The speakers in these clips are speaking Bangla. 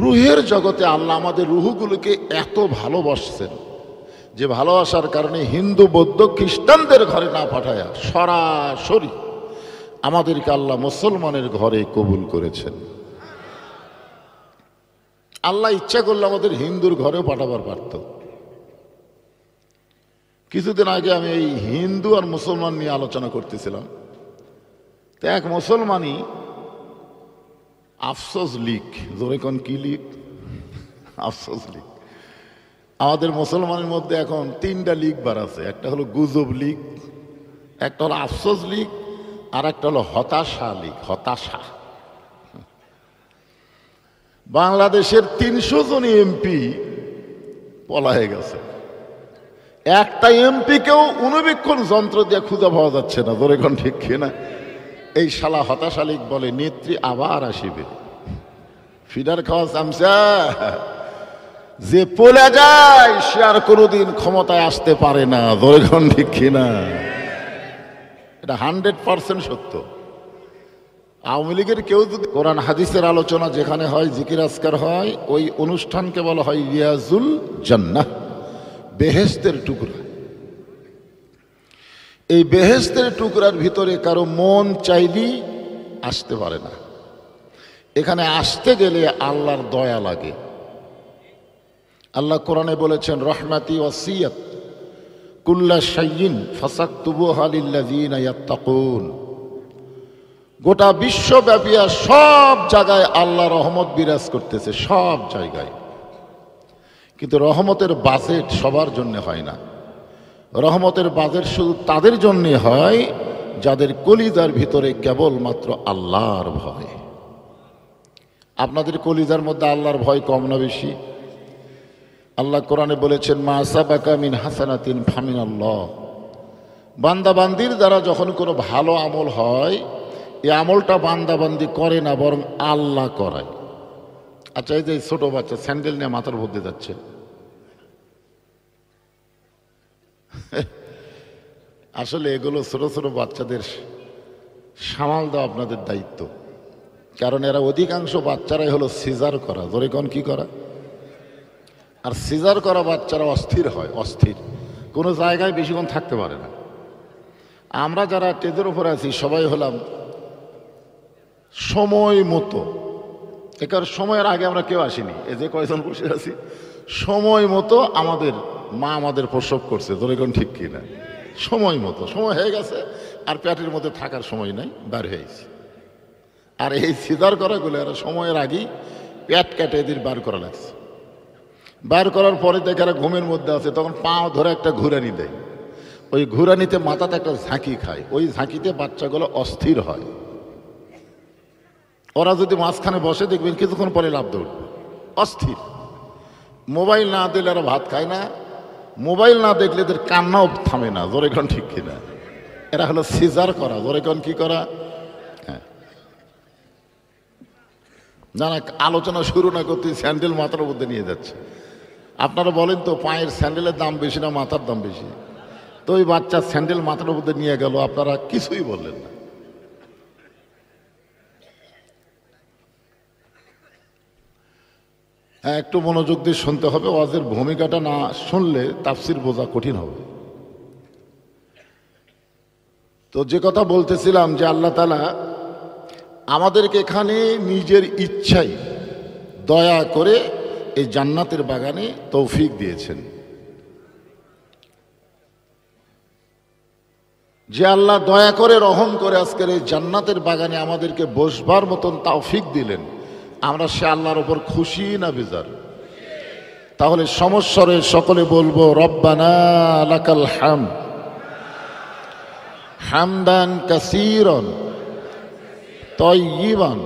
রুহের জগতে আল্লাহ আমাদের রুহগুলোকে এত ভালোবাসছেন যে ভালোবাসার কারণে হিন্দু বৌদ্ধ খ্রিস্টানদের ঘরে না পাঠায়া সরাসরি আমাদেরকে আল্লাহ মুসলমানের ঘরে কবুল করেছেন। আল্লাহ ইচ্ছা করলে আমাদের হিন্দুর ঘরেও পাঠাবার পারত। কিছুদিন আগে আমি এই হিন্দু আর মুসলমান নিয়ে আলোচনা করতেছিলাম। তো এক মুসলমানই আফসোস লীগ, জোরে কোন কি লীগ? আফসোস লীগ। আমাদের মুসলমানের মধ্যে এখন তিনটা লীগ বার আছে। একটা হলো গুজব লীগ, একটা হলো আফসোস লীগ, আর একটা হলো হতাশা লীগ। হতাশা। বাংলাদেশের ৩০০ জন এমপি পলায়ে গেছে। একটা এমপিকেও অনুবীক্ষণ যন্ত্র দিয়ে খুঁজে পাওয়া যাচ্ছে না। জোরে কোন ঠিক কিনা? এই শালা হতাশা লীগ বলে নেত্রী আবার আসিবে। ফিডার খাওয়া চামচা, যে পলে যায় সে আর কোনোদিন ক্ষমতায় আসতে পারে না। জোরে কোন ঠিক কিনা? এটা 100% সত্য। আওয়ামী লীগের কেউ যদি কোরআন হাদিসের আলোচনা যেখানে হয়, জিকির আজকার হয়, ওই অনুষ্ঠানকে বলা হয় রিয়াজুল জান্নাহ, বেহেশতের টুকরা। এই বেহেশতের টুকরার ভিতরে কারো মন চাইলেই আসতে পারে না। এখানে আসতে গেলে আল্লাহর দয়া লাগে। আল্লাহ কোরআনে বলেছেন, রহমাতি ওয়াসিয়াত কুল্লা শাইইন ফাসাকতুবুহা লিল্লাযিনা ইয়াত্তাকুন। গোটা বিশ্বব্যাপী সব জায়গায় আল্লাহ রহমত বিরাজ করতেছে, সব জায়গায়। কিন্তু রহমতের বাজেট সবার জন্য হয় না। রহমতের বাজেট শুধু তাদের জন্যে হয় যাদের কলিজার ভিতরে কেবলমাত্র আল্লাহর ভয়। আপনাদের কলিজার মধ্যে আল্লাহর ভয় কম না বেশি? আল্লাহ কোরআনে বলেছেন, মা আসাবাকা মিন হাসানাতিন ফামিনাল্লাহ। বান্দাবান্দির দ্বারা যখন কোনো ভালো আমল হয়, এই আমলটা বান্দাবান্দি করে না, বরং আল্লাহ করায়। আচ্ছা, এই যে ছোট বাচ্চা স্যান্ডেল নিয়ে মাথার মধ্যে যাচ্ছে, আসলে এগুলো ছোট ছোট বাচ্চাদের সামাল দেওয়া আপনাদের দায়িত্ব। কারণ এরা অধিকাংশ বাচ্চারাই হলো সিজার করা। জোরে কোন কি করা? আর সিজার করা বাচ্চারা অস্থির হয়, অস্থির, কোনো জায়গায় বেশিক্ষণ থাকতে পারে না। আমরা যারা টেজের উপরে আছি সবাই হলাম সময় মতো। একার সময়ের আগে আমরা কেউ আসিনি। এই যে কয়জন বসে আছি, সময় মতো আমাদের মা আমাদের প্রসব করছে। তোর এখন ঠিক কিনা? সময় মতো, সময় হয়ে গেছে, আর পেটের মধ্যে থাকার সময় নাই, বার হয়েছে। আর এই সিজার করাগুলো এরা সময়ের আগেই পেট কেটে এদের বার করা লাগছে। বার করার পরে দেখে এরা ঘুমের মধ্যে আছে, তখন পাও ধরে একটা ঘুরানি দেয়। ওই ঘুরানিতে মাথাতে একটা ঝাঁকি খায়, ওই ঝাঁকিতে বাচ্চাগুলো অস্থির হয়। ওরা যদি মাঝখানে বসে দেখবেন কিছুক্ষণ পরে লাফ দৌড়, অস্থির। মোবাইল না দিলে এরা ভাত খায় না, মোবাইল না দেখলে এদের কান্নাও থামে না। জোরে কোন ঠিক কিনা? এরা হলো সিজার করা। জোরে কোন কি করা? হ্যাঁ, না না, আলোচনা শুরু না করতে স্যান্ডেল মাথার মধ্যে নিয়ে যাচ্ছে। আপনারা বলেন তো, পায়ের স্যান্ডেলের দাম বেশি না মাথার দাম বেশি? তো ওই বাচ্চা স্যান্ডেল মাথার মধ্যে নিয়ে গেল, আপনারা কিছুই বললেন না। হ্যাঁ, একটু মনোযোগ দিয়ে শুনতে হবে। ওয়াজের ভূমিকাটা না শুনলে তাফসির বোঝা কঠিন হবে। তো যে কথা বলতেছিলাম, যে আল্লাহ তাআলা আমাদেরকে এখানে নিজের ইচ্ছাই দয়া করে এই জান্নাতের বাগানে তৌফিক দিয়েছেন। যে আল্লাহ দয়া করে রহম করে আজকের এই জান্নাতের বাগানে আমাদেরকে বসবার মতন তৌফিক দিলেন, আমরা সে আল্লাহর উপর খুশি না বেজার? তাহলে সমস্বরে সকলে বলবো, রব্বানা লাকাল হামদ হামদান কাসীরান তাইয়িবান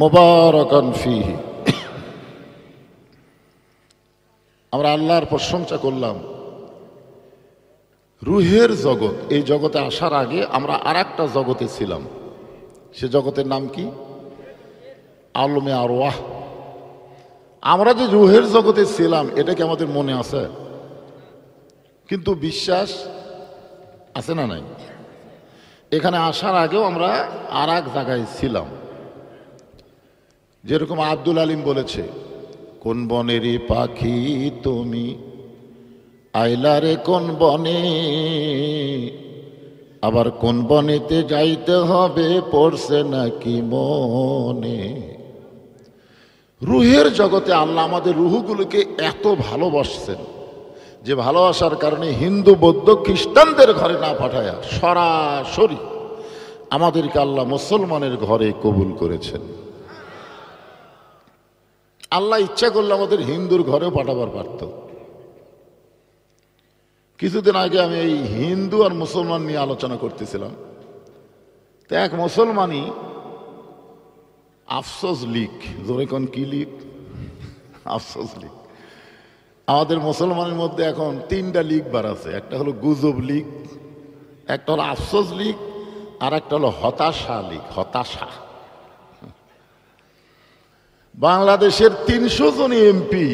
মুবারাকান ফীহি। আমরা আল্লাহর প্রশংসা করলাম। রুহের জগৎ, এই জগতে আসার আগে আমরা আর একটা জগতে ছিলাম। সে জগতের নাম কি? আলমে আরওয়াহ। আমরা যে রুহের জগতে ছিলাম এটা কি আমাদের মনে আছে? কিন্তু বিশ্বাস আছে না নাই? এখানে আসার আগেও আমরা আর এক জায়গায় ছিলাম। যেরকম আব্দুল আলিম বলেছে, কোন বনেরই পাখি তুমি, আইলারে কোন বনে, আবার কোন বনেতে যাইতে হবে পড়ছে নাকি মনে। রুহের জগতে আল্লাহ আমাদের রুহগুলোকে এত ভালোবাসছেন যে ভালোবাসার কারণে হিন্দু বৌদ্ধ খ্রিস্টানদের ঘরে না পাঠায়া সরাসরি আমাদেরকে আল্লাহ মুসলমানের ঘরে কবুল করেছেন। আল্লাহ ইচ্ছা করলে আমাদের হিন্দুর ঘরেও পাঠাবার পারত। কিছুদিন আগে আমি এই হিন্দু আর মুসলমান নিয়ে আলোচনা করতেছিলাম, তো এক মুসলমানই আফসোস লীগ, জোরে কোন কি লীগ? আফসোস লীগ। আমাদের মুসলমানের মধ্যে এখন তিনটা লীগ বার আছে, একটা হলো গুজব লীগ, একটা হলো আফসোস লীগ, আর একটা হলো হতাশা লীগ। হতাশা। বাংলাদেশের 300 জন এমপি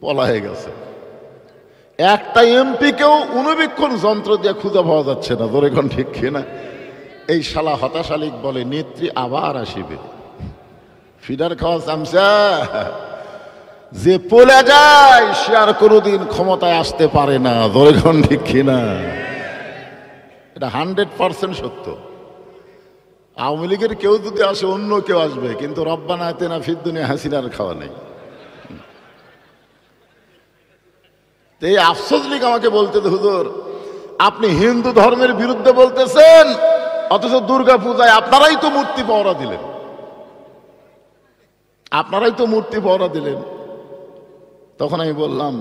পলায়ে গেছে, একটা এমপিকেও অনুবীক্ষণ যন্ত্র দিয়ে খুঁজে পাওয়া যাচ্ছে না। ধরে কোন ঠিক কিনা? এই শালা হতাশা লীগ বলে নেত্রী আবার আসিবে। ফিডার খাওয়া চামচা, যে পলে যায় সে আর কোনোদিন ক্ষমতায় আসতে পারে না। ধরে কোন ঠিক কিনা? এটা 100% সত্য। আওয়ামী লীগের কেউ যদি আসে অন্য কেউ আসবে, কিন্তু রব্বানা আতিনা ফিদ দুনিয়া হাসিনার খাওয়া নেই। এই আফসোস লীগ আমাকে বলতে, হুজুর আপনি হিন্দু ধর্মের বিরুদ্ধে বলতেছেন, অথচ দুর্গা পূজায় আপনারাই তো মূর্তি পাওয়া দিলেন, আপনারাই তো মূর্তি পাওয়া দিলেন। তখন আমি বললাম,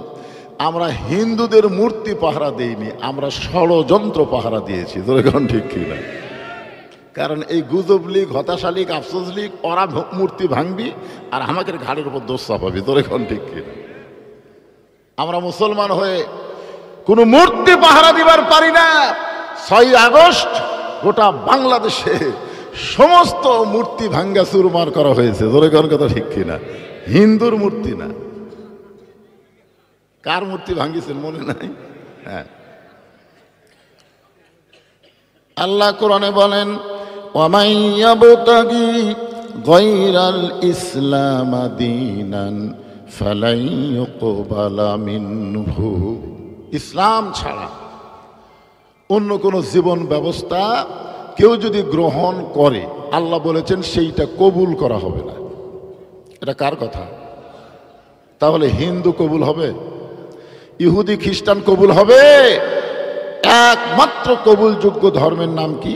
আমরা হিন্দুদের মূর্তি পাহারা দেইনি, আমরা ষড়যন্ত্র পাহারা দিয়েছি। ধরেন ঠিক কিনা? কারণ এই গুজব লীগ, হতাশা লীগ, আফসোস লীগ, ওরা মূর্তি ভাঙবি আর আমাদের ঘাড়ের উপর দোষ চাপাবি। ধরেন ঠিক কিনা? আমরা মুসলমান হয়ে কোনো মূর্তি পাহারা দিবার পারি না। 6 আগস্ট গোটা বাংলাদেশে সমস্ত মূর্তি ভাঙ্গা চুরমার করা হয়েছে। ধরে কোন কথা ঠিক কিনা? হিন্দুর মূর্তি না। কার মূর্তি ভাঙ্গিছেন মনে নাই? হ্যাঁ, আল্লাহ কোরআনে বলেন, ওয়ামান ইয়াবতাগি গায়রাল ইসলাম দীনান ফালাই ইউকবালা মিনহু। ইসলাম ছাড়া অন্য কোন জীবন ব্যবস্থা কেউ যদি গ্রহণ করে, আল্লাহ বলেছেন সেইটা কবুল করা হবে না। এটা কার কথা? তাহলে হিন্দু কবুল হবে? ইহুদি খ্রিস্টান কবুল হবে? একমাত্র কবুলযোগ্য ধর্মের নাম কি?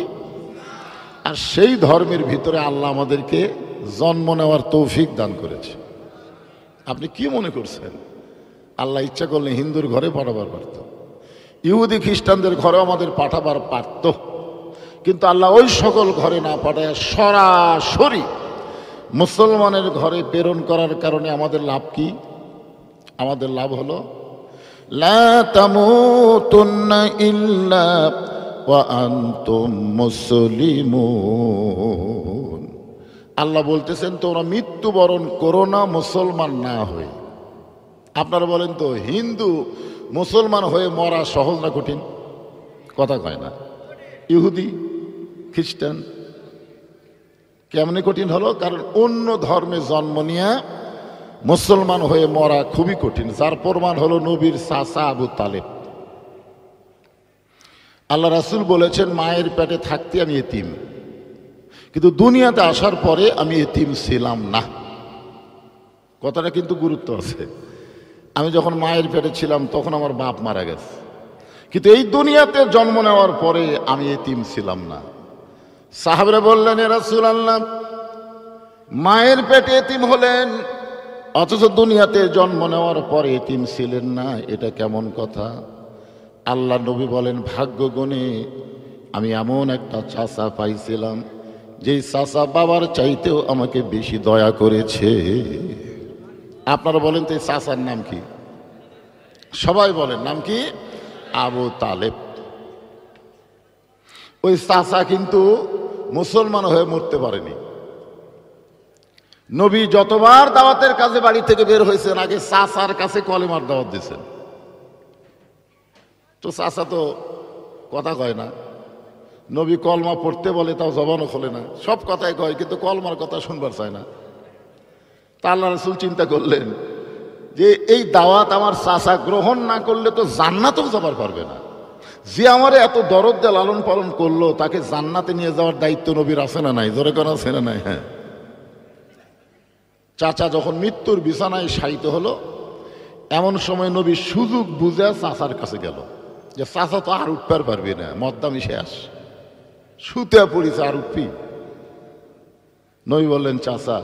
আর সেই ধর্মের ভিতরে আল্লাহ আমাদেরকে জন্ম নেওয়ার তৌফিক দান করেছে। আপনি কি মনে করছেন আল্লাহ ইচ্ছা করলে হিন্দুর ঘরে পাঠাবার পারত, ইহুদি খ্রিস্টানদের ঘরেও আমাদের পাঠাবার পারত, কিন্তু আল্লাহ ওই সকল ঘরে না পাঠায় সরাসরি মুসলমানের ঘরে প্রেরণ করার কারণে আমাদের লাভ কি? আমাদের লাভ হলো লা তামুতুন্না ইল্লা ওয়া আনতুম মুসলিমুন। আল্লাহ বলতেছেন তোমরা মৃত্যুবরণ করো না মুসলমান না হয়ে। আপনারা বলেন তো, হিন্দু মুসলমান হয়ে মরা সহজ না কঠিন? কথা কয় না। ইহুদি খ্রিস্টান কেমনি কঠিন হলো? কারণ অন্য ধর্মে জন্ম নিয়ে মুসলমান হয়ে মরা খুবই কঠিন। যার প্রমাণ হলো নবীর চাচা আবু তালেব। আল্লাহ রাসূল বলেছেন, মায়ের পেটে থাকতে আমি এতিম, কিন্তু দুনিয়াতে আসার পরে আমি এতিম ছিলাম না। কথাটা কিন্তু গুরুত্ব আছে। আমি যখন মায়ের পেটে ছিলাম তখন আমার বাপ মারা গেছে, কিন্তু এই দুনিয়াতে জন্ম নেওয়ার পরে আমি এতিম ছিলাম না। সাহাবারা বললেন, এ রাসূলুল্লাহ, মায়ের পেটে এতিম হলেন অথচ দুনিয়াতে জন্ম নেওয়ার পরে এতিম ছিলেন না, এটা কেমন কথা? আল্লাহ নবী বলেন, ভাগ্য গুণে আমি এমন একটা চাচা পাইছিলাম যেই চাচা বাবার চাইতেও আমাকে বেশি দয়া করেছে। আপনারা বলেন তো এই চাচার নাম কি? সবাই বলেন নাম কি? আবু তালেব। ওই চাচা কিন্তু মুসলমান হয়ে মরতে পারেনি। নবী যতবার দাওয়াতের কাজে বাড়ি থেকে বের হয়েছেন, আগে চাচার কাছে কলেমার দাওয়াত দিয়েছেন। তো চাচা তো কথা কয় না, নবী কলমা পড়তে বলে তাও জবানও খোলে না, সব কথাই কয় কিন্তু কলমার কথা শুনবার চায় না। তা আল্লাহ রাসূল চিন্তা করলেন যে এই দাওয়াত আমার চাচা গ্রহণ না করলে তো জান্নাতেও যাবার পারবে না। যে আমারে এত দরদ দিয়ে লালন পালন করলো তাকে জান্নাতে নিয়ে যাওয়ার দায়িত্ব নবীর আছে না নাই? জোরে করা আছে না নাই? হ্যাঁ। চাচা যখন মৃত্যুর বিছানায় শায়িত হলো, এমন সময় নবী সুযোগ বুঝে চাচার কাছে গেল যে চাচা তো আর উঠতে পারবি না, মদ্দামি শেষ, শুতে পড়িছে, আর উঠবি? নবী বললেন, চাচা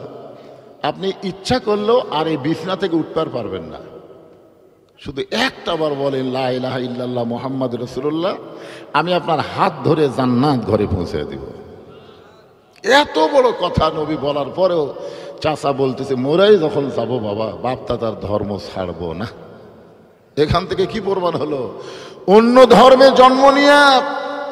আপনি ইচ্ছা করলেও আর এই বিছনা থেকে উঠতে পারবেন না, শুধু একটা বার বলেন লা ইলাহা ইল্লাল্লাহ মুহাম্মাদুর রাসূলুল্লাহ, আমি আপনার হাত ধরে জান্নাত ঘরে পৌঁছে দিব। এত বড় কথা নবী বলার পরেও চাচা বলতেছে, মোরাই যখন যাবো বাবা, বাপ দাদার ধর্ম ছাড়বো না। এখান থেকে কি প্রমাণ হলো? অন্য ধর্মে জন্ম নিয়ে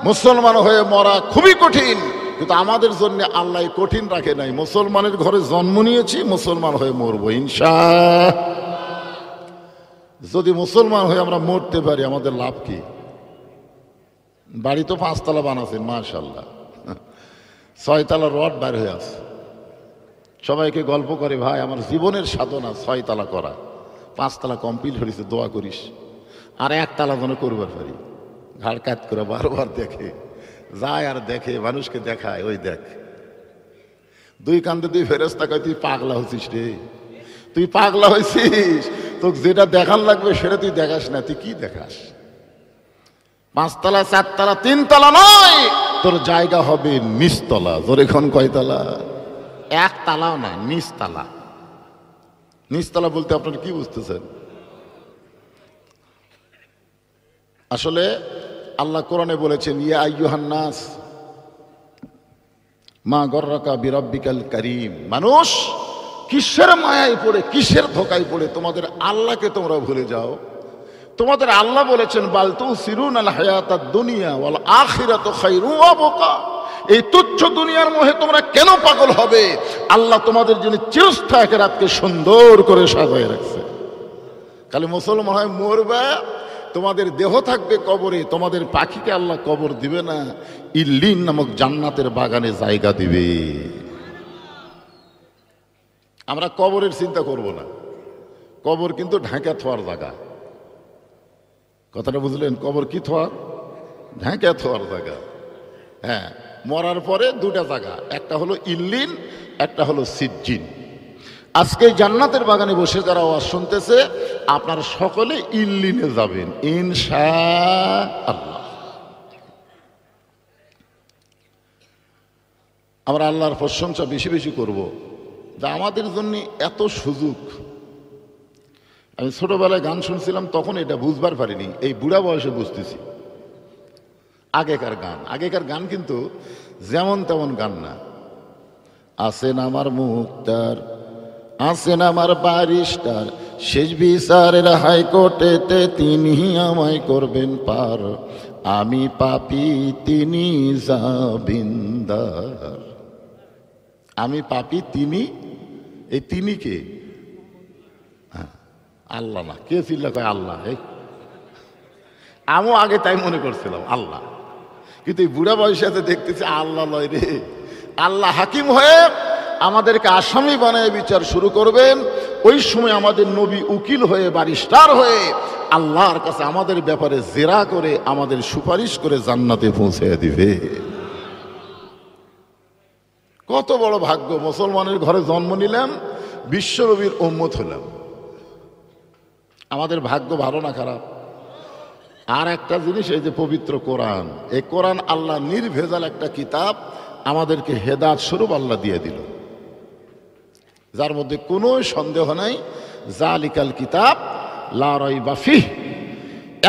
মুসলমান হয়ে মরা খুবই কঠিন, কিন্তু আমাদের জন্য আল্লাহ কঠিন রাখে নাই। মুসলমানের ঘরে জন্ম নিয়েছি, মুসলমান হয়ে মরবো ইনশাআল্লাহ। যদি মুসলমান হয়ে আমরা মরতে পারি আমাদের লাভ কি? বাড়ি তো 5 তলা বানাচ্ছেন মাশাআল্লাহ, 6 তলা রড বার হয়ে আছে। সবাইকে গল্প করে, ভাই আমার জীবনের সাধনা 6 তলা করা, 5 তলা কমপ্লিট হয়েছে, দোয়া করিস, আর 1 তলা যেন করবার পারি। ঘাড় কাত করে বারবার দেখে, যায় আর দেখে, মানুষকে দেখায়, ওই দেখ 2 কান্দে 2 ফেরেশতা কয়, তুই পাগলা হচ্ছিস রে, তুই পাগলা হয়েছিস, তোকে যেটা দেখার লাগবে সেটা তুই দেখাস না, তুই কি দেখাস? 5 তলা 4 তলা 3 তলা নয়, তোর জায়গা হবে নিচতলা। জোরে খন কয়তলা? 1 তলাও না, নিচতলা। নিচতলা বলতে আপনারা কি বুঝতেছেন? আসলে আল্লাহ কোরআনে বলেছেন, ইয়া আইয়ুহান নাস মা গররাকা বিরাব্বিকাল কারীম, মানুষ কিসের মায়ায় পড়ে, কিসের ধোকায় পড়ে তোমাদের আল্লাহকে তোমরা ভুলে যাও? তোমাদের আল্লাহ বলেছেন, বাল তুসিরুনাল হায়াতাদ দুনিয়া ওয়াল আখিরাতু খায়রু ওয়া আবকা। এই তুচ্ছ দুনিয়ার মোহে তোমরা কেন পাগল হবে? আল্লাহ তোমাদের জন্য চিরস্থায়ী আখিরাতকে সুন্দর করে সাজায় রাখছে। খালি মুসলমান হয় মরবে, তোমাদের দেহ থাকবে কবরে, তোমাদের পাখিকে আল্লাহ কবর দিবে না, ইল্লিন নামক জান্নাতের বাগানে জায়গা দিবে। আমরা কবরের চিন্তা করব না, কবর কিন্তু ঢাকা থোয়ার জায়গা। কথাটা বুঝলেন? কবর কি থোয়ার? ঢাকা থোয়ার জায়গা। হ্যাঁ, মরার পরে 2টা জায়গা, একটা হলো ইল্লিন, একটা হলো সিজ্জিন। আজকে জান্নাতের বাগানে বসে যারা আওয়াজ শুনতেছে, আপনারা সকলে ইল্লিনে যাবেন ইনশাআল্লাহ। আমরা আল্লাহর প্রশংসা বেশি বেশি করব যে আমাদের জন্য এত সুযোগ। আমি ছোটবেলায় গান শুনছিলাম, তখন এটা বুঝবার পারিনি, এই বুড়া বয়সে বুঝতেছি। আগেকার গান কিন্তু যেমন তেমন গান না। আসেন আমার মুক্তার, আসেন আমার ব্যারিস্টার, শেষ বিচারের হাইকোর্টেতে তিনি আমায় করবেন পার, আমি পাপী তিনি জামিনদার। আমি পাপী তিনি, এই তিনি কে? আল্লাহ না, কে চিল্লা কয় আল্লাহ? আমিও আগে তাই মনে করছিলাম আল্লাহ, কিন্তু এই বুড়া বয়সে দেখতেছি আল্লাহ লয় রে। আল্লাহ হাকিম হয়ে আমাদেরকে আসামি বানায় বিচার শুরু করবেন। ওই সময় আমাদের নবী উকিল হয়ে, ব্যারিস্টার হয়ে আল্লাহর কাছে আমাদের ব্যাপারে জেরা করে, আমাদের সুপারিশ করে জান্নাতে পৌঁছে দিবে। কত বড় ভাগ্য! মুসলমানের ঘরে জন্ম নিলাম, বিশ্বনবীর উম্মত হলাম। আমাদের ভাগ্য ভালো না খারাপ? আর একটা জিনিস, এই যে পবিত্র কোরআন, এই কোরআন আল্লাহ নির্ভেজাল একটা কিতাব, আমাদেরকে হেদায়েত স্বরূপ আল্লাহ দিয়ে দিল, যার মধ্যে কোনো সন্দেহ নাই। জালিকাল কিতাব লা রাইবা ফিহ,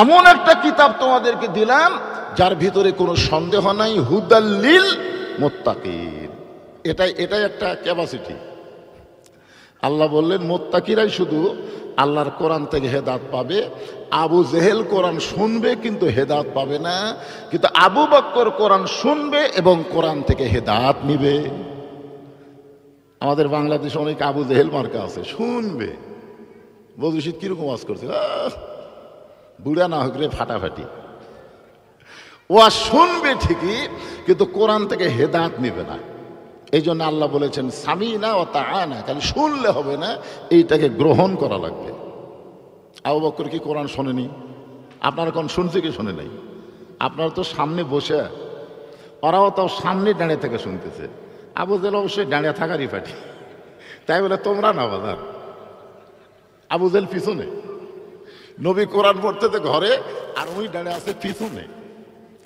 এমন একটা কিতাব তোমাদেরকে দিলাম যার ভিতরে কোনো সন্দেহ নাই। হুদাল লিল মুত্তাকিন, এটাই একটা ক্যাপাসিটি। আল্লাহ বললেন মুত্তাকিরাই শুধু আল্লাহর কোরআন থেকে হেদায়েত পাবে। আবু জেহেল কোরআন শুনবে কিন্তু হেদায়েত পাবে না, কিন্তু আবু বকর কোরআন শুনবে এবং কোরআন থেকে হেদায়েত নিবে। আমাদের বাংলাদেশে অনেক আবু জেহেল মার্কা আছে, শুনবে। বজুশিদ কিরকম ওয়াজ করছে, বুড়া না হোক রে ফাটাফাটি, ও শুনবে ঠিকই কিন্তু কোরআন থেকে হেদায়েত নিবে না। এই জন্য আল্লাহ বলেছেন সামিনা ও তাআনা, খালি শুনলে হবে না, এইটাকে গ্রহণ করা লাগবে। আবু বকর কি কোরআন শোনেনি? আপনারা কোন শুনছে কি শোনে নাই? আপনারা তো সামনে বসে, ওরাও তো সামনে দাঁড়িয়ে থেকে শুনতেছে। আবু জেহেল অবশ্যই দাঁড়িয়ে থাকারই পাঠি, তাই বলে তোমরা না বাজার। আবু জেহেল পিছনে, নবী কোরআন পড়তেছে ঘরে, আর ওই দাঁড়িয়ে আছে পিছনে,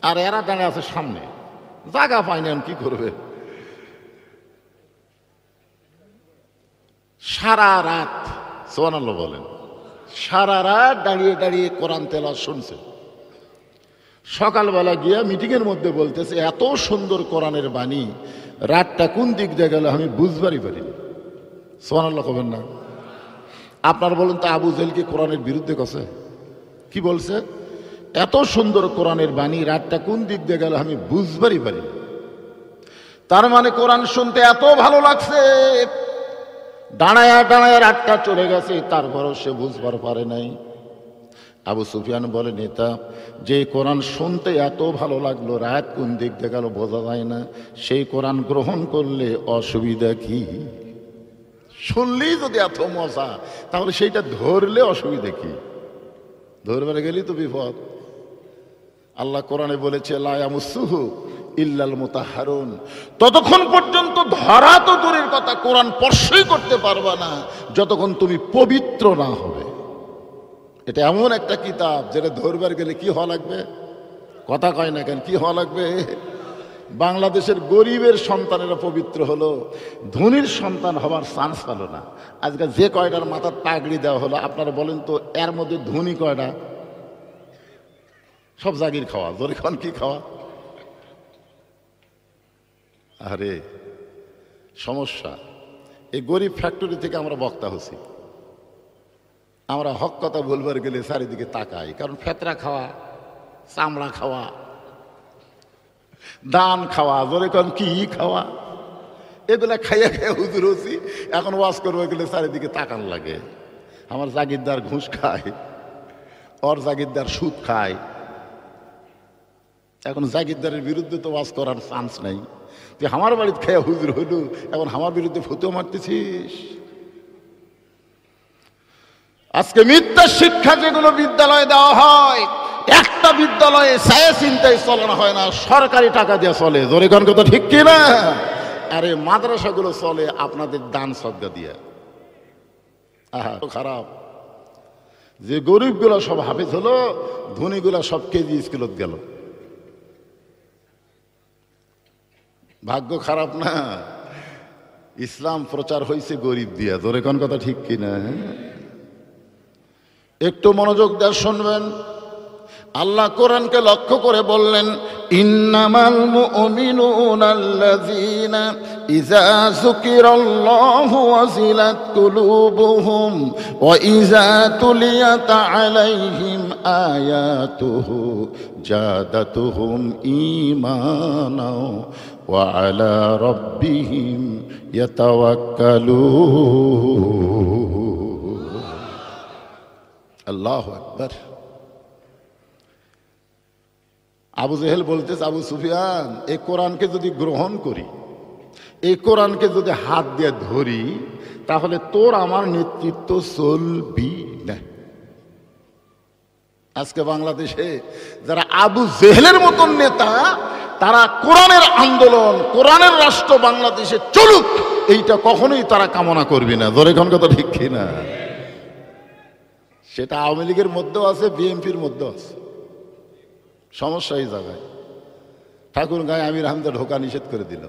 আর এরা দাঁড়িয়ে আছে সামনে, জায়গা পায় না, কি করবে? সারা রাত, সুবহানাল্লাহ বলেন, সারা রাত দাঁড়িয়ে দাঁড়িয়ে কোরআন তেলাওয়াত শুনছে। সকালবেলা গিয়া মিটিংয়ের মধ্যে বলতেছে এত সুন্দর কোরআনের বাণী, রাতটা কোন দিক দিয়ে গেল আমি বুঝবারই পারিনি। সুবহানাল্লাহ কবেন না? আপনার বলেন তো, আবু জেহেল কি কোরআনের বিরুদ্ধে কছে? কি বলছে? এত সুন্দর কোরআনের বাণী, রাতটা কোন দিক দিয়ে গেল আমি বুঝবারই পারিনি। তার মানে কোরআন শুনতে এত ভালো লাগছে, দাঁড়ায়া দাঁড়ায়া রাতটা চলে গেছে, তারপরও সে বুঝবার পারে নাই। আবু সুফিয়ান বলে, নেতা, যে কোরআন শুনতে এত ভালো লাগলো, রাত কোন দিক দিয়ে গেল বোঝা যায় না, সেই কোরআন গ্রহণ করলে অসুবিধা কি? শুনলেই যদি এত মজা, তাহলে সেইটা ধরলে অসুবিধা কি? ধরবার গেলেই তো বিপদ। আল্লাহ কোরআনে বলেছে লা ইয়ামাসসুহু ইল্লাল মুতাহহারুন, ততক্ষণ পর্যন্ত ধরা তো দূরের কথা, কোরআন স্পর্শই করতে পারবা না যতক্ষণ তুমি পবিত্র না হবে। এটা এমন একটা কিতাব যেটা ধরবার গেলে কি হওয়া লাগবে? কথা কয় না কেন? কি হওয়া লাগবে? বাংলাদেশের গরিবের সন্তানেরা পবিত্র হলো, ধনীর সন্তান হবার চান্স পেল না। আজকে যে কয়টার মাথার পাগড়ি দেওয়া হলো, আপনারা বলেন তো এর মধ্যে ধনী কয়টা? সব জাগির খাওয়া, জরিখন কি খাওয়া? আরে সমস্যা, এই গরিব ফ্যাক্টরি থেকে আমরা বক্তা হচ্ছি। আমরা হক কথা বলবার গেলে চারিদিকে তাকাই, কারণ ফেতরা খাওয়া, চামড়া খাওয়া, দান খাওয়া, জরিখন কি খাওয়া, এগুলা খাইয়া খাইয়া হুজুর হচ্ছি। এখন ওয়াজ করবো গেলে চারিদিকে তাকান লাগে। আমার জাগিরদার ঘুষ খায়, ওর জাগিরদার সুদ খায়। এখন জাগিরদারের বিরুদ্ধে তো ওয়াজ করার চান্স নাই। যে আমার বাড়িতে খাইয়া হুজুর হইল, এখন আমার বিরুদ্ধে ফতুয়া মারতেছিস। আজকে মিথ্যা শিক্ষা যেগুলো বিদ্যালয়ে দেওয়া হয়, একটা বিদ্যালয়ে ছায়া চিন্তায় চলানো হয় না, সরকারি টাকা দিয়ে চলে। জোরে কোন কথা ঠিক কি না? আরে মাদ্রাসাগুলো চলে আপনাদের দান সদকা দিয়ে। আহা, খারাপ যে গরিবগুলো সব হাফেজ হলো, ধনীগুলো সব কেজি স্কুলত গেল। ভাগ্য খারাপ না? ইসলাম প্রচার হয়েছে গরিব দিয়া। জোরে কোন কথা ঠিক কিনা? একটু মনোযোগ দিয়ে শুনবেন। আল্লাহ কোরআনকে লক্ষ্য করে বললেন, ইন্নামাল মুমিনুনাল্লাযীনা ইযা যুকিরাল্লাহু ওয়াজিলাত কুলুবুহুম ওয়া ইযা তুলিয়াত আলাইহিম আয়াতুহু জাদাতুহুম ঈমানা ওয়া আলা রাব্বিহিম ইয়াতাওয়াক্কালুন। আল্লাহু আকবার। আবু জেহেল বলতেছে, আবু সুফিয়ান, এই কোরআনকে যদি গ্রহণ করি, এই কোরআনকে যদি হাত দিয়ে ধরি, তাহলে তোর আমার নেতৃত্ব চলবি না। আজকে বাংলাদেশে যারা আবু জেহেলের মতন নেতা, তারা কোরআনের আন্দোলন, কোরআনের রাষ্ট্র বাংলাদেশে চলুক, এইটা কখনোই তারা কামনা করবি না। ধরে কোন কথা ঠিক কিনা? সেটা আওয়ামী লীগের মধ্যেও আছে, বিএনপির মধ্যেও আছে। সমস্যা এই জায়গায়। ঠাকুরগাঁয়ে আমির হামজা ঢোকা নিষেধ করে দিল।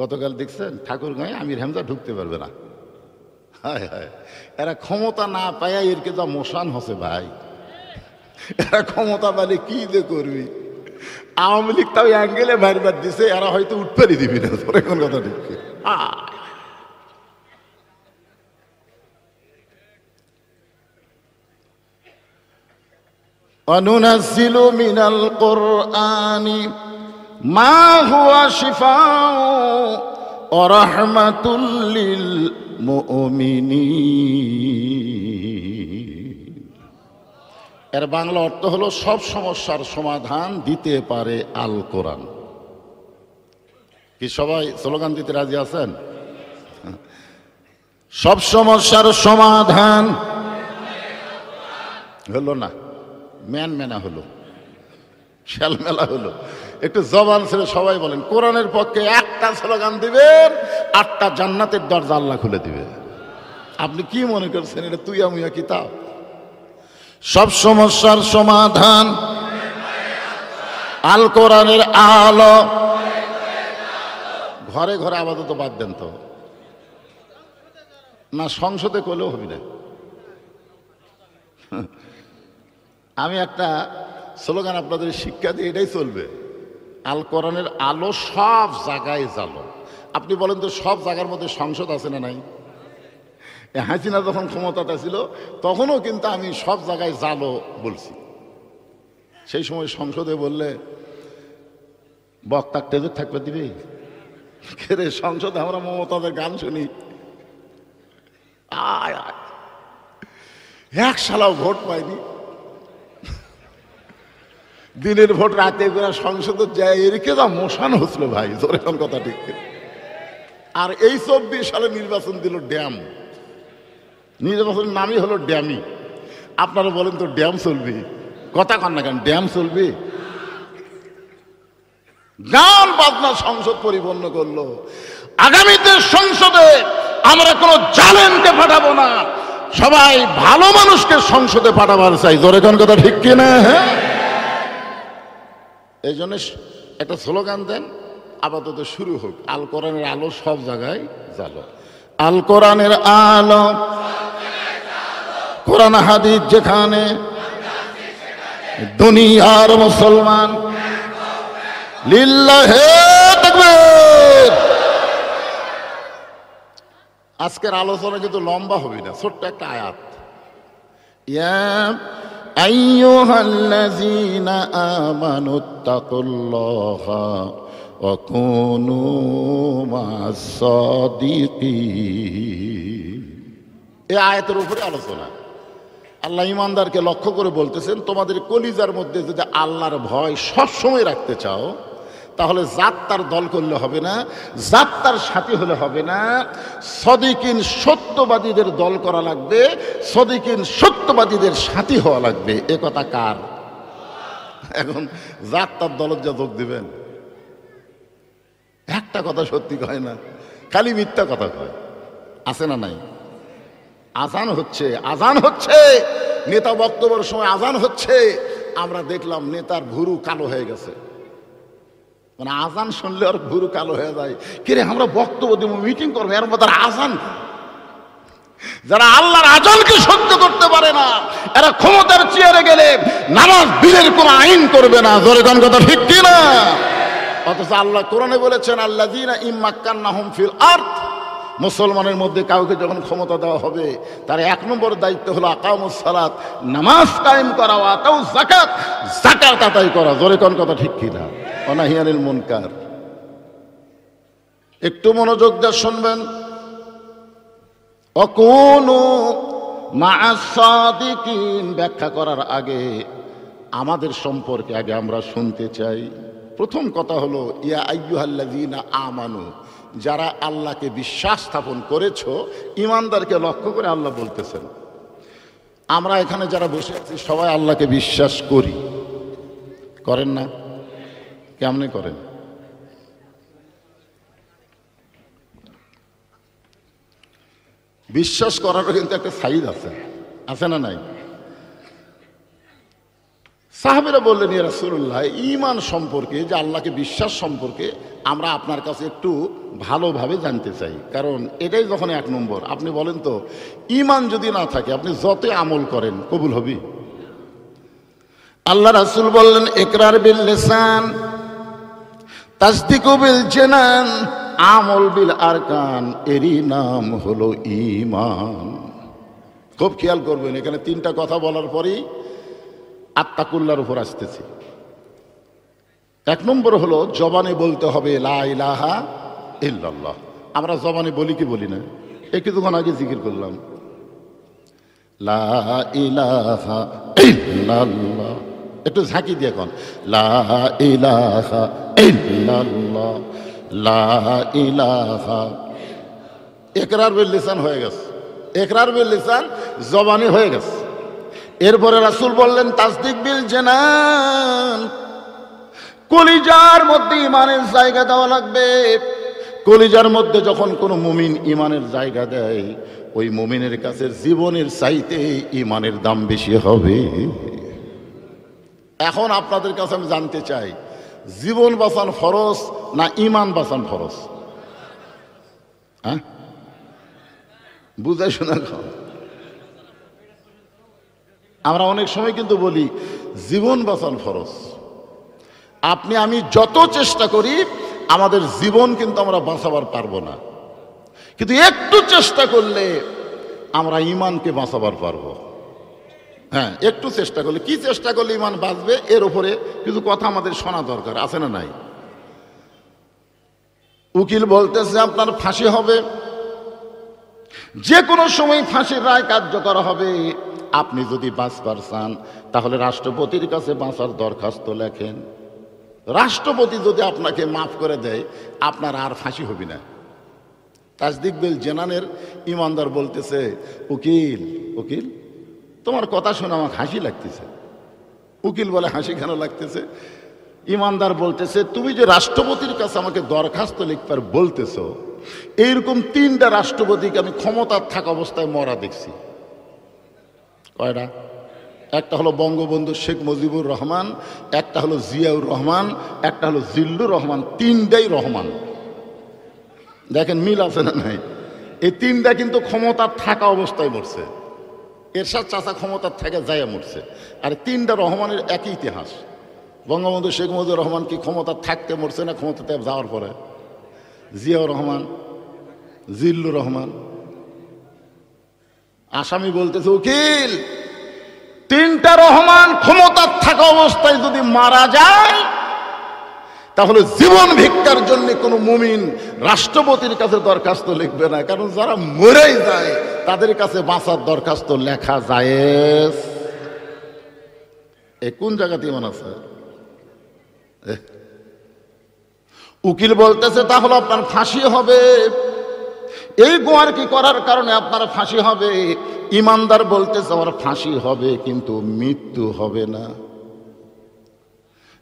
গতকাল দেখছেন, ঠাকুরগাঁয়ে আমির হামজা ঢুকতে পারবে না। হায় হায়, এরা ক্ষমতা না পায়া এর কে যা মোশান হসে ভাই। এরা ক্ষমতা পালে কি যে করবি? আওয়ামী লীগ তাও অ্যাঙ্গেলে বারবার দিছে, এরা হয়তো উঠপারি দিবি না। তোর এখন কথা ঠিক। وَنُنَزِّلُ مِنَ الْقُرْآنِ مَا هُوَ شِفَاءٌ وَرَحْمَةٌ لِّلْمُؤْمِنِينَ। এর বাংলা অর্থ হলো সব সমস্যার সমাধান দিতে পারে আল কোরআন। কি সবাই স্লোগান দিতে রাজি আছেন? সব সমস্যার সমাধান হলো না, মেনা হলো, শ্যালমেলা হলো। একটু জবান ছেড়ে সবাই বলেন, কোরআনের পক্ষে একটা স্লোগান দিবেন, 8টা জান্নাতের দরজা আল্লাহ খুলে দিবে। আপনি কি মনে করছেন এটা তুই আমিয়া কিতাব? সব সমস্যার সমাধান আল কোরআনের আলো। ঘরে ঘরে আপাতত বাদ দেন তো, না সংসদে করলেও হবি না। আমি একটা স্লোগান আপনাদের শিক্ষা দিয়ে এটাই চলবে, আল কোরআনের আলো সব জায়গায় জ্বালো। আপনি বলেন তো সব জায়গার মধ্যে সংসদ আছে না নাই? হাসিনা যখন ক্ষমতাটা ছিল তখনও কিন্তু আমি সব জায়গায় জ্বালো বলছি। সেই সময় সংসদে বললে বক্তার টেজে থাকবে দিবে রে? সংসদে আমরা মমতাদের গান শুনি, আয় আয়, এক শালাও ভোট পাইনি। দিনের ভোট রাতে করে সংসদে যায়, এরকে যা মোশান হচ্ছিল ভাই, তোর এখন কথা ঠিক। আর এই 24 সালে নির্বাচন দিল ড্যাম, নির্বাচনের নামই হলো ড্যামি। আপনারা বলেন তো ড্যাম চলবে? কথা কন না কেন, ড্যাম চলবে? গান বাজনা সংসদ পরিপূর্ণ করলো। আগামীতে সংসদে আমরা কোনো জালেমকে পাঠাবো না, সবাই ভালো মানুষকে সংসদে পাঠাবার চাই। জোরে কোন কথা ঠিক কিনা? হ্যাঁ, এই জন্য একটা স্লোগান দেন, আপাতত শুরু হোক, আল কোরআনের আলো সব জায়গায় জ্বালো। আল কোরআনের আলো, কোরআন হাদিস যেখানে, দুনিয়ার মুসলমান লিল্লাহে তাকবীর। আজকের আলোচনা কিন্তু লম্বা হবে না, ছোট্ট একটা আয়াত। ইয়া আইয়ুহাল্লাযীনা আমানুত্তাকুল্লাহা ওয়া কুনু মা'আস-সাদিকিন। এই আয়াতের উপরে আলোচনা। আল্লাহ ইমানদারকে লক্ষ্য করে বলতেছেন, তোমাদের কলিজার মধ্যে যদি আল্লাহর ভয় সবসময় রাখতে চাও, তাহলে জাত দল করলে হবে না, জাত সাথী হলে হবে না, সদিকিন সত্যবাদীদের দল করা লাগবে, সদিকিন সত্যবাদীদের সাথী হওয়া লাগবে। এ কথা কার? এখন জাত দলের যা যোগ দিবেন, একটা কথা সত্যি কয় না, খালি মিথ্যা কথা কয়। আছে না নাই? আজান হচ্ছে, আজান হচ্ছে, নেতা বক্তব্যের সময় আজান হচ্ছে, আমরা দেখলাম নেতার ভুরু কালো হয়ে গেছে। মানে আজান শুনলে আর ভুরু কালো হয়ে যায়। কিরে, আমরা বক্তব্য দিব, মিটিং করবো, এর মধ্যে আজান। যারা আল্লাহর আজানকে সহ্য করতে পারে না, এরা ক্ষমতার চেয়ারে গেলে নামাজ বিলের কোনো আইন করবে না। জোরে কোন কথা ঠিক কিনা? অথচ আল্লাহ কোরআনে বলেছেন, আল্লাযীনা ইম্মাক্কান্নাহুম ফিল আরদ, মুসলমানের মধ্যে কাউকে যখন ক্ষমতা দেওয়া হবে, তার 1 নম্বর দায়িত্ব হলো আকামুস সালাত, নামাজ কায়েম করা, ওয়া আতাউজ যাকাত, যাকাত আদায় করা। জোরে কোন কথা ঠিক কিনা? ওয়ানাহি আনিল মুনকার। একটু মনোযোগ দিয়ে শুনবেন। ওয়াকুনু মা'আস-সাদিকিন ব্যাখ্যা করার আগে আমাদের সম্পর্কে আগে আমরা শুনতে চাই। প্রথম কথা হলো, ইয়া আইয়ুহাল্লাযীনা আমানু, যারা আল্লাহকে বিশ্বাস স্থাপন করেছ, ইমানদারকে লক্ষ্য করে আল্লাহ বলতেছেন। আমরা এখানে যারা বসে আছি সবাই আল্লাহকে বিশ্বাস করি, করেন না? কেমনে করেন? বিশ্বাস করারও কিন্তু একটা সাইজ আছে, আছে না নাই? সাহাবীরা বললেন, ইয়া রাসূলুল্লাহ, ঈমান সম্পর্কে, যে আল্লাহকে বিশ্বাস সম্পর্কে আমরা আপনার কাছে একটু ভালোভাবে জানতে চাই, কারণ এটাই যখন 1 নম্বর। আপনি বলেন তো, ঈমান যদি না থাকে আপনি যত আমল করেন কবুল হবে? আল্লাহ রাসূল বললেন, ইকরার বিল লিসান, তাসদীকু বিল জানান, আমল বিল আরকান, এরই নাম হলো ঈমান। খুব খেয়াল করবেন, এখানে 3টা কথা বলার পরেই আত্তাকুল্লার উপর আসতেছি। 1 নম্বর হলো জবানে বলতে হবে লা ইলাহা ইল্লাল্লাহ। আমরা জবানে বলি কি বলি না? কিছুক্ষণ আগে জিকির করলাম, লা ইলাহা ইল্লাল্লাহ। একটু ঝাঁকি দিয়ে কোন, লা ইলাহা ইল্লাল্লাহ লা ইলাহা, ইকরার বিল লিসান হয়ে গেছে, ইকরার বিল লিসান জবানি হয়ে গেছে। এরপরে রাসূল বললেন তাসদিক বিল জানান, কলিজার মধ্যে ইমানের জায়গা দেওয়া লাগবে। কলিজার মধ্যে যখন কোনো মুমিন ইমানের জায়গা দেয়, ওই মুমিনের কাছে জীবনের চাইতে ইমানের দাম বেশি হবে। এখন আপনাদের কাছে আমি জানতে চাই, জীবন বাঁচান ফরজ না ইমান বাঁচান ফরজ? হ্যাঁ, বুঝাই শোনা। আমরা অনেক সময় কিন্তু বলি জীবন বাঁচান ফরজ। আপনি আমি যত চেষ্টা করি আমাদের জীবন কিন্তু আমরা বাঁচাবার পারবো না, কিন্তু একটু চেষ্টা করলে আমরা ইমানকে বাঁচাবার পারবো। হ্যাঁ, একটু চেষ্টা করলে, কি চেষ্টা করলে ইমান বাঁচবে এর উপরে কিছু কথা আমাদের শোনা দরকার আছে না নাই? উকিল বলতেছে আপনার ফাঁসি হবে, যে কোনো সময় ফাঁসির রায় কার্যকর হবে। আপনি যদি বাঁচবার চান তাহলে রাষ্ট্রপতির কাছে বাঁচার দরখাস্ত লেখেন। রাষ্ট্রপতি যদি আপনাকে মাফ করে দেয় আপনার আর ফাঁসি হবে না। তাসদিক বিল জানানের ইমানদার বলতেছে উকিল, উকিল তোমার কথা শুনে আমার হাসি লাগতেছে। উকিল বলে হাসি কেন লাগতেছে? ইমানদার বলতেছে তুমি যে রাষ্ট্রপতির কাছে আমাকে দরখাস্ত লিখবার বলতেছো, এইরকম 3টা রাষ্ট্রপতিকে আমি ক্ষমতার থাকা অবস্থায় মরা দেখছি। কয়টা? একটা হলো বঙ্গবন্ধু শেখ মুজিবুর রহমান, একটা হলো জিয়াউর রহমান, একটা হলো জিল্লুর রহমান। 3টাই রহমান। দেখেন মিল আছে না নাই? এই 3টা কিন্তু ক্ষমতার থাকা অবস্থায় মরছে। এরশাদ চাচা ক্ষমতার থেকে যায় মরছে। আর 3টা রহমানের একই ইতিহাস। বঙ্গবন্ধু শেখ মুজিবুর রহমান কি ক্ষমতার থাকতে মরছে না ক্ষমতাতে যাওয়ার পরে? জিয়াউর রহমান, জিল্লুর রহমান। আসামি বলতেছে উকিল 3টা রহমান ক্ষমতার থাকা অবস্থায় যদি মারা যায় তাহলে জীবন ভিক্ষার জন্য কোনো মুমিন রাষ্ট্রপতির কাছে দরখাস্ত লিখবে না, কারণ যারা মরেই যায় তাদের কাছে বাঁচার দরখাস্ত লেখা জায়েজ। এ কোন জায়গাতে ইমান আছে? উকিল বলতেছে তাহলে আপনার ফাঁসি হবে, এই গোয়ারকি করার কারণে আপনার ফাঁসি হবে। ইমানদার বলতেছে আমার ফাঁসি হবে কিন্তু মৃত্যু হবে না।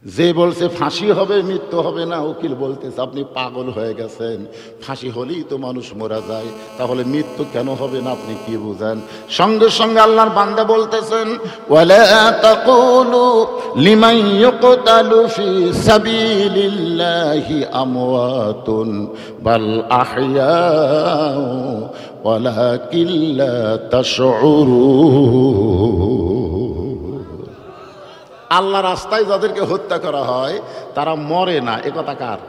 যে বলছে ফাঁসি হবে মৃত্যু হবে না, উকিল বলতেছে আপনি পাগল হয়ে গেছেন। ফাঁসি হলেই তো মানুষ মারা যায়, তাহলে মৃত্যু কেন হবে না? আপনি কি বুঝেন? সঙ্গে সঙ্গে আল্লাহর বান্দা বলতেছেন ওয়ালা তাকুলু লিমান ইউকতালু ফি সাবিলিল্লাহি আমওয়াতুন বাল আহইয়াউ ওয়ালাকিন লা তাশউরুন। আল্লাহ রাস্তায় যাদেরকে হত্যা করা হয় তারা মরে না, এ কথা কার?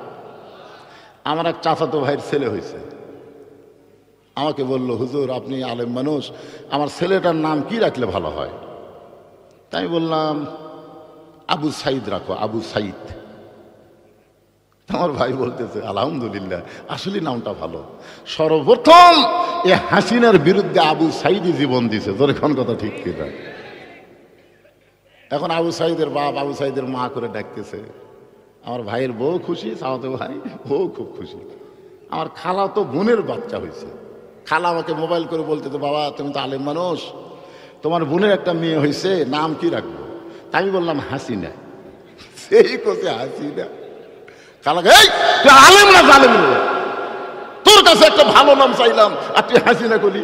আমার এক চাচাতো ভাইয়ের ছেলে হয়েছে, আমাকে বলল হুজুর আপনি আলেম মানুষ, আমার ছেলেটার নাম কি রাখলে ভালো হয়? তাই বললাম আবু সাইদ রাখো, আবু সাইদ। আমার ভাই বলতেছে আলহামদুলিল্লাহ, আসলে নামটা ভালো। সর্বপ্রথম এ হাসিনার বিরুদ্ধে আবু সাইদই জীবন দিছে, তোর এখন কথা ঠিক কিনা? এখন আবু সাইদের বাপ আবু সাইদের মা করে ডাকতেছে। আমার ভাইয়ের বউ খুশি, সাওয়াতে ভাই বউ খুব খুশি। আমার খালা তো বোনের বাচ্চা হয়েছে। খালা আমাকে মোবাইল করে বলতেছে বাবা তুমি তো আলেম মানুষ, তোমার বোনের একটা মেয়ে হয়েছে, নাম কি রাখবো? তাই আমি বললাম হাসিনা। সেই কোসে হাসিনা। খালাকে এই তুই আলেম না জালেম, তোর কাছে একটা ভালো নাম চাইলাম আর তুই হাসিনা করলি।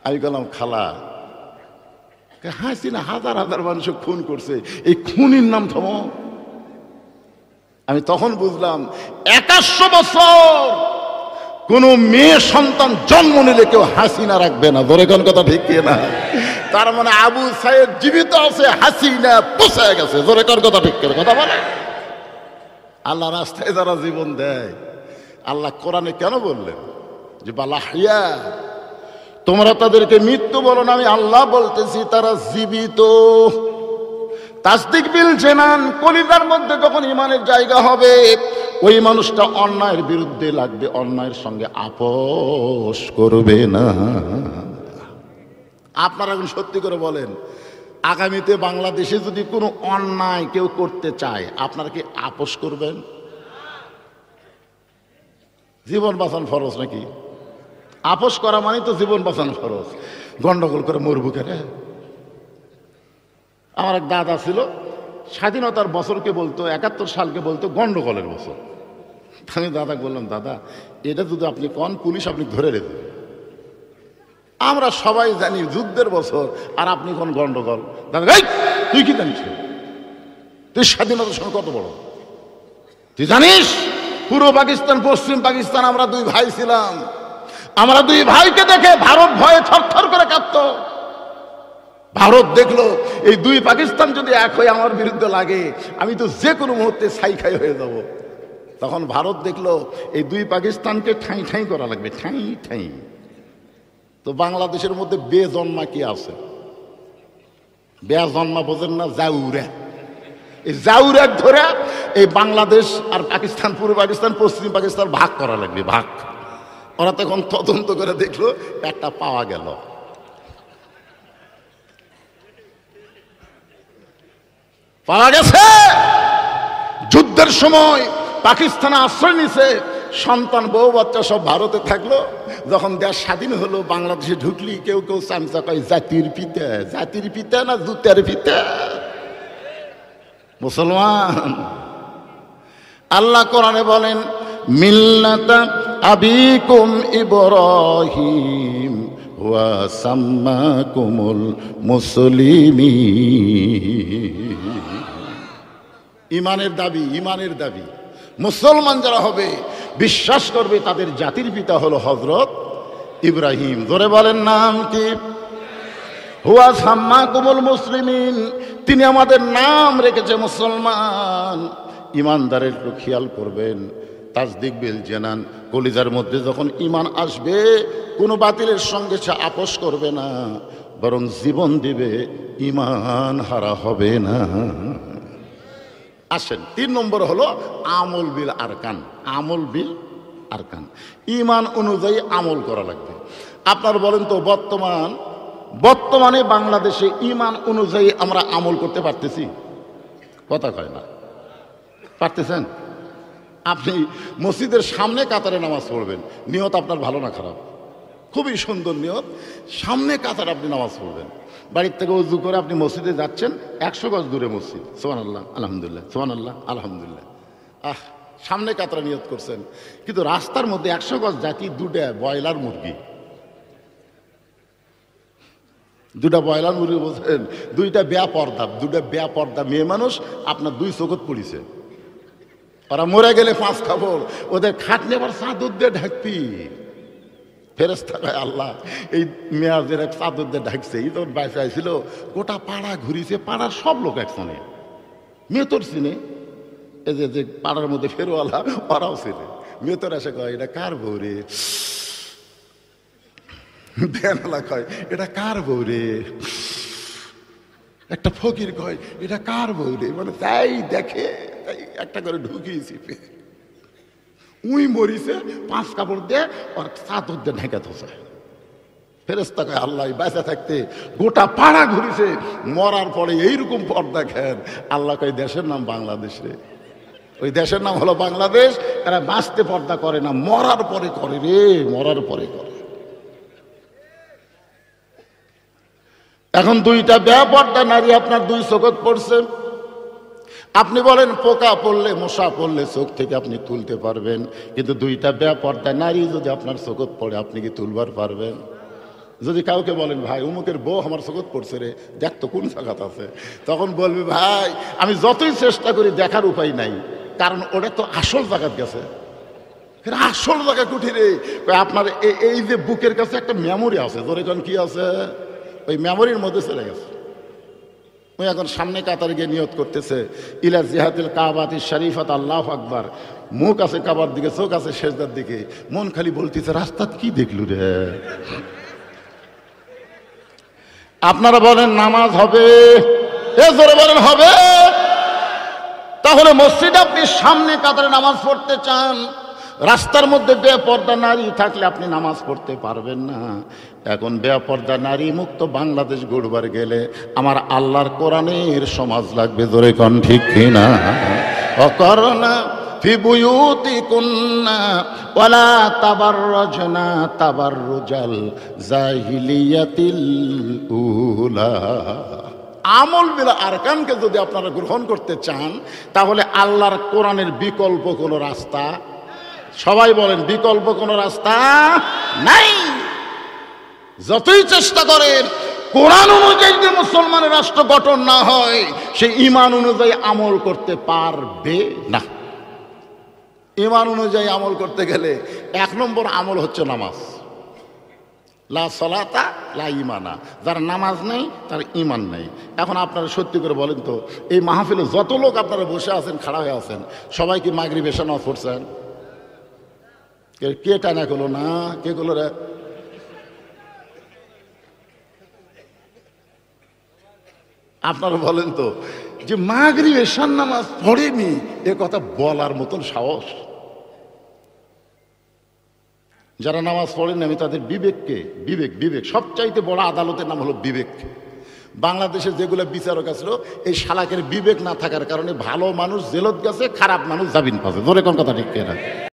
আমি বললাম খালা হাসিনা হাজার হাজার মানুষ খুন করছে, এই খুনির নাম থামো। আমি তখন বুঝলাম 2100 বছর কোন মেয়ে সন্তান জন্ম নিলে কেউ হাসিনা রাখবে না। ধরে কোন কথা ঠিক না? তার মানে আবু সাইদ জীবিত আছে, হাসিনা পোষায় গেছে। ধরে কোন কথা ঠিক করে কথা বলে? আল্লাহ রাস্তায় যারা জীবন দেয়, আল্লাহ কোরআনে কেন বললেন যে বালাহিয়া, তোমরা তাদেরকে মৃত্যু বলো না, আমি আল্লাহ বলতেছি তারা জীবিত। তাসদিক বিল জানান, কলিজার মধ্যে যখন ইমানের জায়গা হবে ওই মানুষটা অন্যায়ের বিরুদ্ধে লাগবে, অন্যায়ের সঙ্গে আপোষ করবে না। আপনারা এখন সত্যি করে বলেন, আগামীতে বাংলাদেশে যদি কোনো অন্যায় কেউ করতে চায় আপনারা কি আপোষ করবেন? জীবন বাঁচান ফরজ নাকি? আপোষ করা মানে তো জীবন বাঁচান ফরজ। গন্ডগোল করে মরবু কেন? আমার এক দাদা ছিল, স্বাধীনতার বছরকে বলতো 71 সালকে বলতো গন্ডগোলের বছর। আমি দাদা বললাম, দাদা এটা যদি আপনি কোন পুলিশ আপনি ধরে রেখে, আমরা সবাই জানি যুদ্ধের বছর, আর আপনি কোন গন্ডগোল? দাদা এই তুই কি জানিস? তুই স্বাধীনতার সময় কত বড় তুই জানিস? পূর্ব পাকিস্তান পশ্চিম পাকিস্তান আমরা দুই ভাই ছিলাম। আমরা দুই ভাইকে দেখে ভারত ভয়ে থরথর করে কাঁপতো। ভারত দেখলো এই দুই পাকিস্তান যদি এক হয়ে আমার বিরুদ্ধে লাগে, আমি তো যে কোনো মুহূর্তে ছাই খাই হয়ে যাব। তখন ভারত দেখলো এই দুই পাকিস্তানকে ঠাঁই ঠাঁই করা লাগবে, ঠাঁই ঠাঁই। তো বাংলাদেশের মধ্যে বেজন্মা কি আছে? বেজন্মা বোঝেন না? জাউরা। এই জাউরা ধরে এই বাংলাদেশ আর পাকিস্তান, পূর্ব পাকিস্তান পশ্চিম পাকিস্তান ভাগ করা লাগবে, ভাগ। ওরা তখন তদন্ত করে দেখলো একটা পাওয়া গেল। পাওয়া গেছে যুদ্ধের সময় পাকিস্তানে আশ্রয় নিছে, সন্তান বউ বাচ্চা সব ভারতে থাকলো। যখন দেশ স্বাধীন হলো বাংলাদেশে ঢুকলি কেউ কেউ চামচা কয় জাতির পিতা। জাতির পিতা না জুতার পিতা? মুসলমান। আল্লাহ কোরআনে বলেন মিল্লাতা আবিকুম ইব্রাহিম ওয়া সাম্মাকুমুল মুসলিমিন। ইমানের দাবি, ইমানের দাবি। মুসলমান যারা হবে বিশ্বাস করবে তাদের জাতির পিতা হলো হযরত ইব্রাহিম। জোরে বলেন নাম কি? হুয়া সাম্মাকুমুল মুসলিমিন, তিনি আমাদের নাম রেখেছে মুসলমান। ইমানদারের একটু খেয়াল করবেন, তাসদিক বিল জানান, কলিজার মধ্যে যখন ইমান আসবে কোনো বাতিলের সঙ্গে সে আপোষ করবে না, বরং জীবন দিবে, ইমান হারা হবে না। আসেন 3 নম্বর হলো আমল বিল আরকান। আমল বিল আরকান, ইমান অনুযায়ী আমল করা লাগবে। আপনার বলেন তো বর্তমানে বাংলাদেশে ইমান অনুযায়ী আমরা আমল করতে পারতেছি? কথা কয় না, পারতেছেন? আপনি মসজিদের সামনে কাতারে নামাজ পড়বেন, নিয়ত আপনার ভালো না খারাপ? খুবই সুন্দর নিয়ত, সামনে কাতারে আপনি নামাজ পড়বেন। বাড়ির থেকে উজু করে আপনি মসজিদে যাচ্ছেন, 100 গজ দূরে মসজিদ, সুবহানাল্লাহ আলহামদুলিল্লাহ, সুবহানাল্লাহ আলহামদুলিল্লাহ। সামনে কাতারে নিয়ত করছেন, কিন্তু রাস্তার মধ্যে 100 গজ জাতি 2টা ব্রয়লার মুরগি, 2টা ব্রয়লার মুরগি বলছেন, 2টা বেপর্দা মেয়ে মানুষ আপনার 2 চোখত পড়িছে। ওরা মরে গেলে 5 খবর, ওদের খাটনি আবার চাদর দিয়ে ঢাকবি। ফেরেশতা কয় আল্লাহ এই মেয়াজের এক চাদর দিয়ে ঢাকছে, এই তোর বাইসে আইছিল, গোটা পাড়া ঘুরিছে, পাড়ার সব লোক একসঙ্গে। মেয়ে তোর চিনে, এই যে পাড়ার মধ্যে ফেরওয়ালা ওরাও চিনে। মেয়ে তোর এসে কয় এটা কার বউ রে? বেনালা কয় এটা কার বউ রে? একটা ফকির কয় এটা কার বউ রে? মানে তাই দেখে, তাই একটা করে ঢুকিয়েছি। উই মরিছে, 5 কাপড় দিয়ে আর চাদর দিয়ে ঢেকে ধোসে। ফেরেশতা কয় আল্লাহ বেঁচে থাকতে গোটা পাড়া ঘুরিছে, মরার পরে এইরকম পর্দা খেন। আল্লাহ কয় দেশের নাম বাংলাদেশ রে, ওই দেশের নাম হলো বাংলাদেশ। এরা বাঁচতে পর্দা করে না, মরার পরে করে রে, মরার পরে করে। এখন 2টা বেপর্দা নারী আপনার 2 চোখত পড়ছে। আপনি বলেন পোকা পড়লে, মশা পড়লে চোখ থেকে আপনি তুলতে পারবেন, কিন্তু 2টা বেপর্দা নারী যদি আপনার চোখত পড়ে আপনি কি তুলবার পারবেন? যদি কাউকে বলেন ভাই অমুকের বউ আমার চোখত পড়ছে রে, দেখ তো কোন জায়গাত আছে, তখন বলবে ভাই আমি যতই চেষ্টা করি দেখার উপায় নাই, কারণ ওটা তো আসল জায়গাত গেছে। আসল জায়গা কুঠি রে? আপনার এই যে বুকের কাছে একটা মেমোরি আছে, ধরে এখন কি আছে, ওই মেমোরির মধ্যে চলে গেছে। ওই এখন সামনে কাতারে গিয়ে নিয়ত করতেছে ইলা জিহাতিল কাবাতি শরীফাত, আল্লাহু আকবার। মুখ আছে কাবার দিকে, চোখ আছে সেজদার দিকে, মন খালি বলতেছে রাস্তাত কি দেখলু রে। আপনারা বলেন নামাজ হবে? এ জোরে বলেন হবে? তাহলে মসজিদে আপনি সামনে কাতারে নামাজ পড়তে চান, রাস্তার মধ্যে বেপর্দা নারী থাকলে আপনি নামাজ পড়তে পারবেন না। এখন বেপর্দা নারী মুক্ত বাংলাদেশ গড়বার গেলে আমার আল্লাহর কোরআনের সমাজ লাগবে। জোরে কোন ঠিক কিনা? অকরনা ফি বুয়ুতিকুন্না ওয়ালা তাবাররাজনা তাবাররুজাল জাহিলিয়াতিল উলা। আমল বিল আরকানকে যদি আপনারা গ্রহণ করতে চান তাহলে আল্লাহর কোরআনের বিকল্প কোনো রাস্তা, সবাই বলেন বিকল্প কোনো রাস্তা নাই। যতই চেষ্টা করেন কোরআন অনুযায়ী যে মুসলমানের রাষ্ট্র গঠন না হয় সে ঈমান অনুযায়ী আমল করতে পারবে না। ঈমান অনুযায়ী আমল করতে গেলে 1 নম্বর আমল হচ্ছে নামাজ। লা সলাতা লা ঈমানা, যার নামাজ নেই তার ঈমান নেই। এখন আপনারা সত্যি করে বলেন তো, এই মাহফিলে যত লোক আপনারা বসে আছেন, খাড়া হয়ে আছেন, সবাই কি মাগরিব এশা নামাজ পড়ছেন? কে টানা করলো না? কে করলো রে? আপনারা বলেন তো যে মাগরিব এশার নামাজ পড়েনি, এ কথা বলার মতন সাহস? যারা নামাজ পড়েন আমি তাদের বিবেককে, বিবেক সবচাইতে বড় আদালতের নাম হলো বিবেক। বাংলাদেশে যেগুলো বিচারক আসলো এই শালাকের বিবেক না থাকার কারণে ভালো মানুষ জেলত গেছে, খারাপ মানুষ জামিন পাচ্ছে। ধরে কোন কথা ঠিক না?